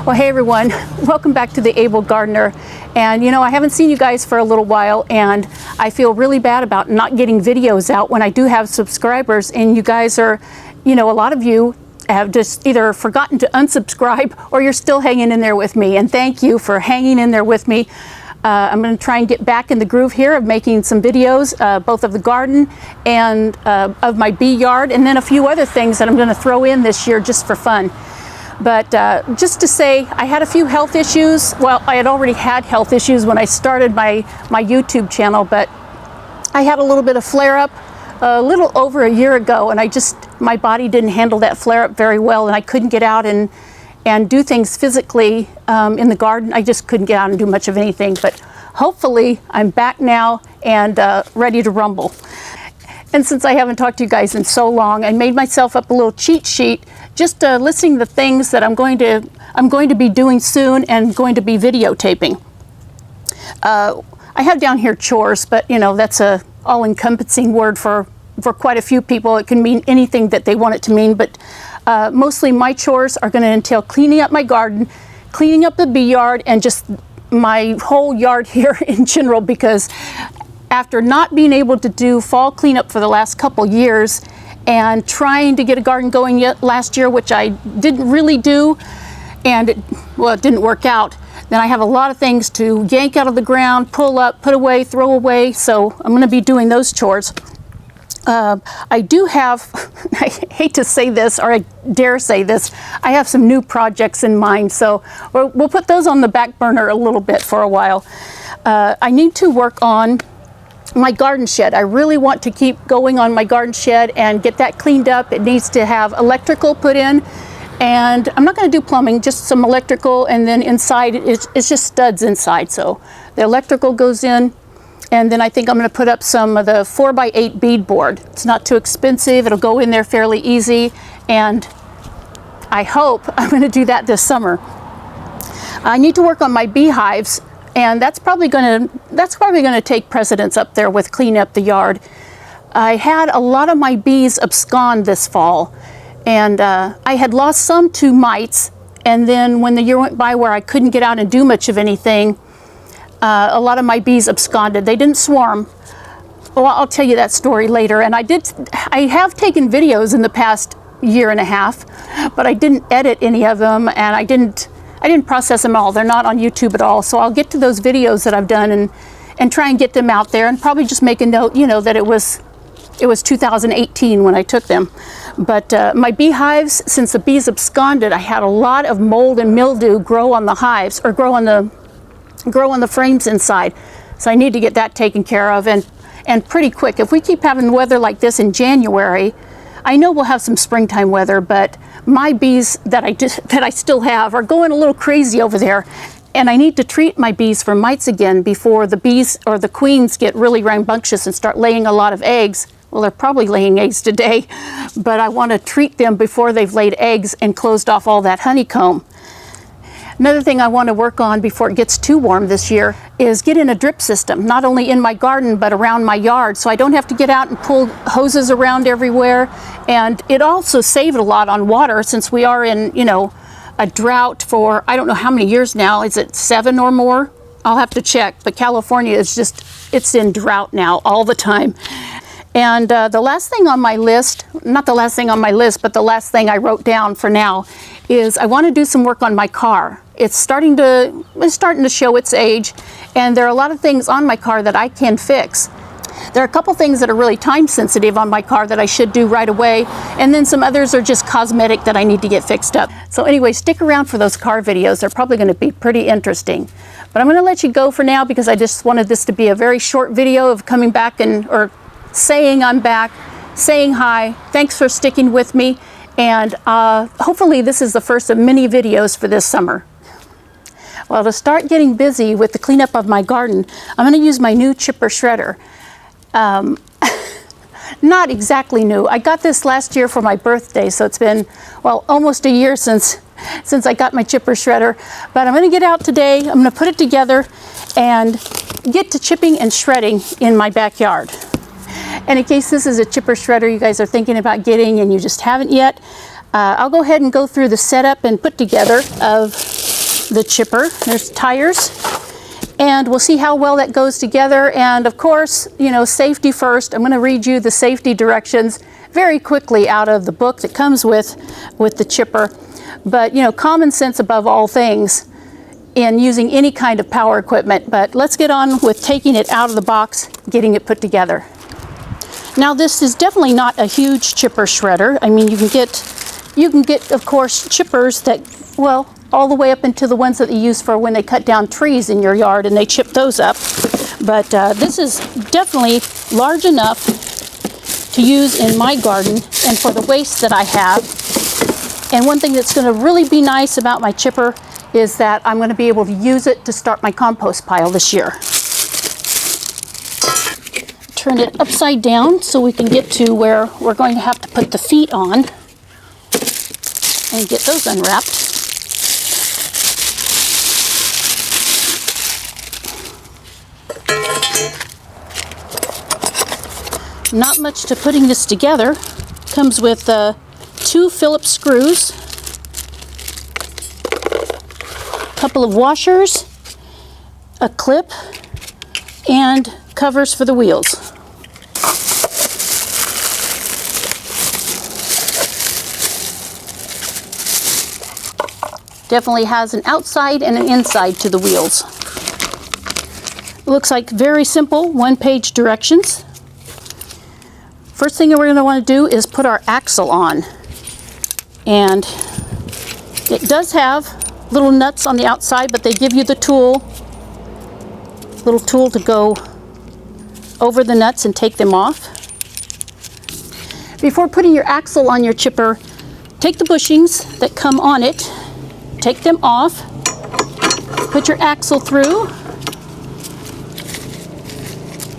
Well, hey everyone, welcome back to The Able Gardener. And you know, I haven't seen you guys for a little while, and I feel really bad about not getting videos out when I do have subscribers, and you guys are, you know, a lot of you have just either forgotten to unsubscribe or you're still hanging in there with me, and thank you for hanging in there with me. I'm going to try and get back in the groove here of making some videos, both of the garden and of my bee yard, and then a few other things that I'm going to throw in this year just for fun. But just to say, I had a few health issues. Well, I had already had health issues when I started my YouTube channel, but I had a little bit of flare-up a little over a year ago, and my body didn't handle that flare-up very well, and I couldn't get out and do things physically in the garden. I just couldn't get out and do much of anything, but hopefully I'm back now and ready to rumble. And since I haven't talked to you guys in so long, I made myself up a little cheat sheet, just listing the things that I'm going to be doing soon and going to be videotaping. I have down here chores, but you know, that's a all-encompassing word for quite a few people. It can mean anything that they want it to mean, but mostly my chores are going to entail cleaning up my garden, cleaning up the bee yard, and just my whole yard here in general, because after not being able to do fall cleanup for the last couple years and trying to get a garden going yet last year, which I didn't really do, and it didn't work out, then I have a lot of things to yank out of the ground, pull up, put away, throw away, so I'm going to be doing those chores. I do have, I hate to say this, or I dare say this, I have some new projects in mind, so we'll put those on the back burner a little bit for a while. I need to work on my garden shed. I really want to keep going on my garden shed and get that cleaned up. It needs to have electrical put in, and I'm not going to do plumbing, just some electrical, and then inside it's just studs inside, so the electrical goes in. And then I think I'm going to put up some of the 4x8 beadboard. It's not too expensive. It'll go in there fairly easy. And I hope I'm going to do that this summer. I need to work on my beehives, and that's probably going to take precedence up there with cleaning up the yard. I had a lot of my bees abscond this fall, and I had lost some to mites. And then when the year went by where I couldn't get out and do much of anything, a lot of my bees absconded. They didn't swarm. Well, I'll tell you that story later. And I have taken videos in the past year and a half, but I didn't edit any of them, and I didn't process them all. They're not on YouTube at all. So I'll get to those videos that I've done and try and get them out there, and probably just make a note, you know, that it was 2018 when I took them. But my beehives, since the bees absconded, I had a lot of mold and mildew grow on the hives, or grow on the frames inside. So I need to get that taken care of, and pretty quick. If we keep having weather like this in January, I know we'll have some springtime weather, but my bees that I still have are going a little crazy over there, and I need to treat my bees for mites again before the bees or the queens get really rambunctious and start laying a lot of eggs. Well, they're probably laying eggs today, but I want to treat them before they've laid eggs and closed off all that honeycomb. Another thing I want to work on before it gets too warm this year is get in a drip system, not only in my garden but around my yard, so I don't have to get out and pull hoses around everywhere. And it also saved a lot on water, since we are in, you know, a drought for I don't know how many years now. Is it 7 or more? I'll have to check, but California is it's in drought now all the time. And the last thing on my list, not the last thing on my list, but the last thing I wrote down for now, is I want to do some work on my car. It's starting to show its age, and there are a lot of things on my car that I can fix. There are a couple things that are really time sensitive on my car that I should do right away, and then some others are just cosmetic that I need to get fixed up. So anyway, stick around for those car videos. They're probably going to be pretty interesting. But I'm going to let you go for now, because I just wanted this to be a very short video of coming back or saying I'm back, saying hi, thanks for sticking with me, and hopefully this is the first of many videos for this summer. Well, to start getting busy with the cleanup of my garden, I'm going to use my new chipper shredder. Not exactly new. I got this last year for my birthday, so it's been, well, almost a year since I got my chipper shredder. But I'm going to get out today, I'm going to put it together and get to chipping and shredding in my backyard. And in case this is a chipper shredder you guys are thinking about getting and you just haven't yet, I'll go ahead and go through the setup and put together of the chipper. There's tires. And we'll see how well that goes together. And of course, you know, safety first. I'm going to read you the safety directions very quickly out of the book that comes with the chipper. But, you know, common sense above all things in using any kind of power equipment. But let's get on with taking it out of the box, getting it put together. Now, this is definitely not a huge chipper shredder. I mean, you can get, of course, chippers that, well, all the way up into the ones that they use for when they cut down trees in your yard and they chip those up. But this is definitely large enough to use in my garden and for the waste that I have. And one thing that's going to really be nice about my chipper is that I'm going to be able to use it to start my compost pile this year. Turn it upside down so we can get to where we're going to have to put the feet on and get those unwrapped. Not much to putting this together. Comes with 2 Phillips screws, a couple of washers, a clip, and covers for the wheels. Definitely has an outside and an inside to the wheels. Looks like very simple one-page directions. First thing that we're going to want to do is put our axle on. And it does have little nuts on the outside, but they give you the little tool to go over the nuts and take them off. Before putting your axle on your chipper, take the bushings that come on it, take them off, put your axle through,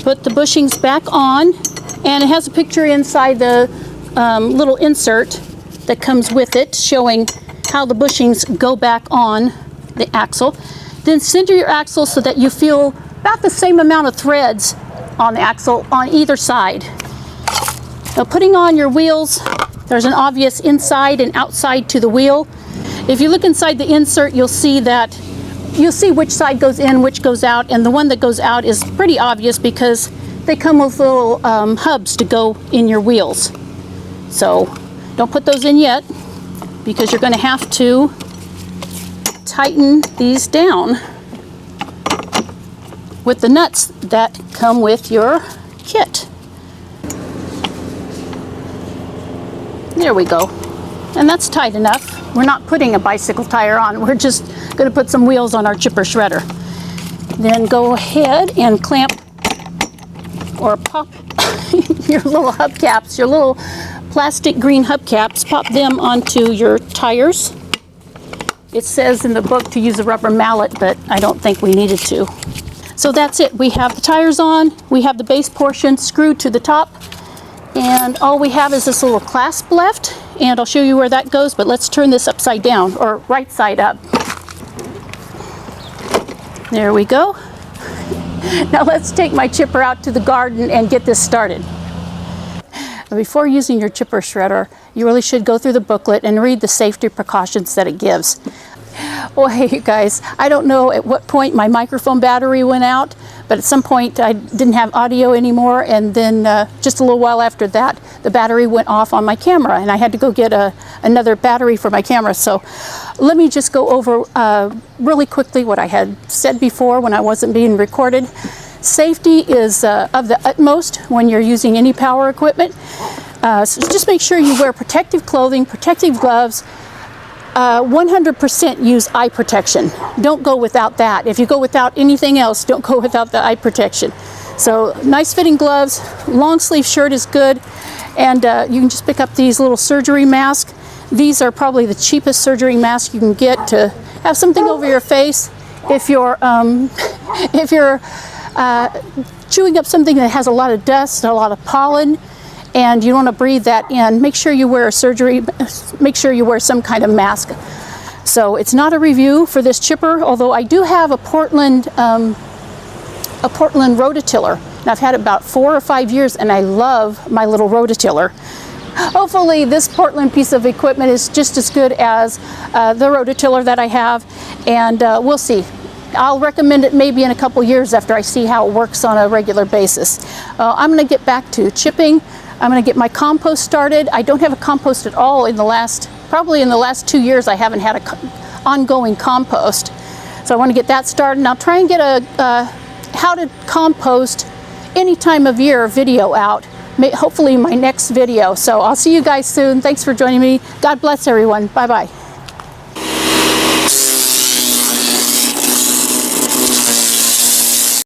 put the bushings back on, and it has a picture inside the little insert that comes with it showing how the bushings go back on the axle. Then center your axle so that you feel about the same amount of threads on the axle on either side. Now, putting on your wheels, there's an obvious inside and outside to the wheel. If you look inside the insert, you'll see which side goes in, which goes out, and the one that goes out is pretty obvious because they come with little hubs to go in your wheels. So don't put those in yet because you're going to have to tighten these down with the nuts that come with your kit. There we go. And that's tight enough. We're not putting a bicycle tire on. We're just going to put some wheels on our chipper shredder. Then go ahead and clamp or pop your little hubcaps, your little plastic green hubcaps, pop them onto your tires. It says in the book to use a rubber mallet, but I don't think we needed to. So that's it. We have the tires on, we have the base portion screwed to the top, and all we have is this little clasp left, and I'll show you where that goes, but let's turn this upside down, or right side up. There we go. Now let's take my chipper out to the garden and get this started. Before using your chipper shredder, you really should go through the booklet and read the safety precautions that it gives. Well, hey, you guys, I don't know at what point my microphone battery went out, but at some point I didn't have audio anymore, and then just a little while after that, the battery went off on my camera, and I had to go get another battery for my camera. So let me just go over really quickly what I had said before when I wasn't being recorded. Safety is of the utmost when you're using any power equipment. So just make sure you wear protective clothing, protective gloves. 100% use eye protection. Don't go without that. If you go without anything else, don't go without the eye protection. So nice fitting gloves, long sleeve shirt is good, and you can just pick up these little surgery masks. These are probably the cheapest surgery mask you can get to have something over your face if you're chewing up something that has a lot of dust, a lot of pollen, and you don't want to breathe that in. Make sure you wear some kind of mask. So it's not a review for this chipper, although I do have a Portland rototiller. And I've had it about 4 or 5 years, and I love my little rototiller. Hopefully this Portland piece of equipment is just as good as the rototiller that I have, and we'll see. I'll recommend it maybe in a couple years after I see how it works on a regular basis. I'm going to get back to chipping. I'm going to get my compost started. I don't have a compost at all probably in the last 2 years. I haven't had an ongoing compost. So I want to get that started, and I'll try and get a how to compost any time of year video out, hopefully my next video. So I'll see you guys soon. Thanks for joining me. God bless everyone. Bye-bye.